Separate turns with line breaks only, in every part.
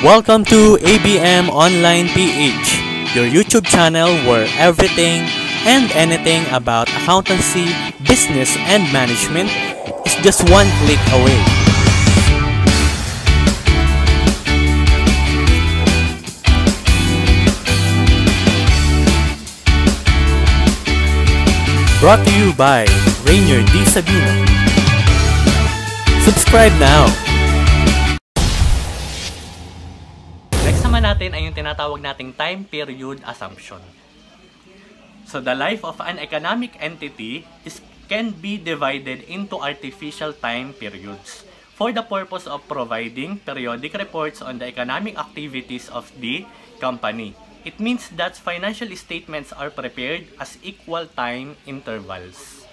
Welcome to ABM Online PH, your YouTube channel where everything and anything about accountancy, business, and management is just one click away. Brought to you by Rainier D. Sabino. Subscribe now! Next naman natin ay yung tinatawag nating time period assumption. So the life of an economic entity can be divided into artificial time periods for the purpose of providing periodic reports on the economic activities of the company. It means that financial statements are prepared as equal time intervals.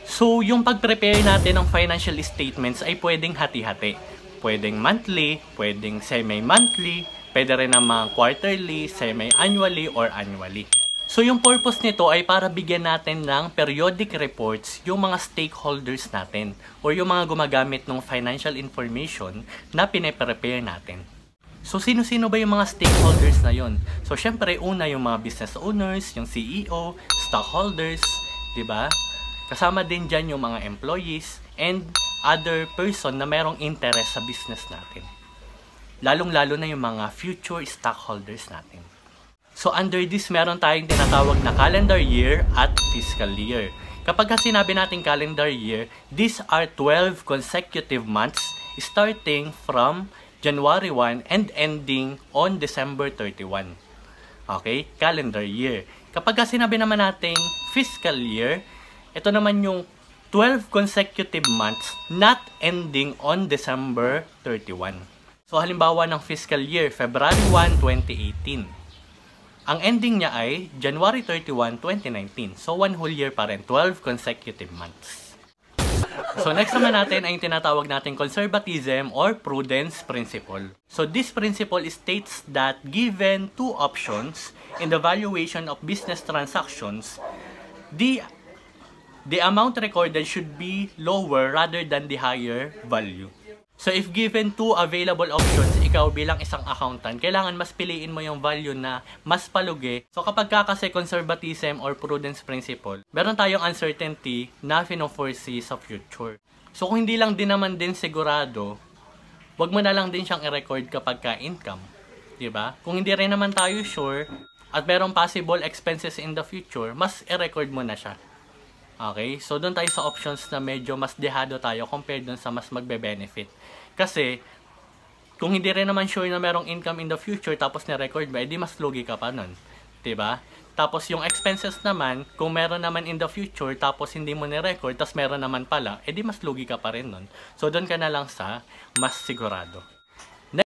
So, yung pag-prepare natin ng financial statements ay pwedeng hati-hati. Pwedeng monthly, pwedeng semi-monthly, pwede rin naman quarterly, semi-annually, or annually. So, yung purpose nito ay para bigyan natin ng periodic reports yung mga stakeholders natin or yung mga gumagamit ng financial information na pine-prepare natin. So, sino-sino ba yung mga stakeholders na yon? So, syempre, una yung mga business owners, yung CEO, stockholders, diba? Kasama din dyan yung mga employees and other person na merong interest sa business natin. Lalong-lalo na yung mga future stockholders natin. So, under this, meron tayong tinatawag na calendar year at fiscal year. Kapag sinabi natin calendar year, these are 12 consecutive months starting from January 1 and ending on December 31. Okay? Calendar year. Kapag sinabi naman natin fiscal year, ito naman yung 12 consecutive months not ending on December 31. So, halimbawa ng fiscal year, February 1, 2018. Ang ending niya ay January 31, 2019. So, one whole year pa rin, 12 consecutive months. So, next naman natin ay yung tinatawag natin conservatism or prudence principle. So, this principle states that given two options in the valuation of business transactions, the amount recorded should be lower rather than the higher value. So, if given two available options, ikaw bilang isang accountant, kailangan mas piliin mo yung value na mas palugi. So, kapag kasi conservatism or prudence principle, meron tayong uncertainty na fino-foresee sa future. So, kung hindi lang din naman din sigurado, wag mo na lang din siyang i-record kapag ka-income. Diba? Kung hindi rin naman tayo sure at merong possible expenses in the future, mas i-record mo na siya. Okay? So, doon tayo sa options na medyo mas dehado tayo compared doon sa mas magbe-benefit. Kasi, kung hindi rin naman sure na merong income in the future tapos na-record ba, edi mas lugi ka pa nun. Diba? Tapos, yung expenses naman, kung meron naman in the future tapos hindi mo na-record tapos meron naman pala, edi mas lugi ka pa rin nun. So, doon ka na lang sa mas sigurado.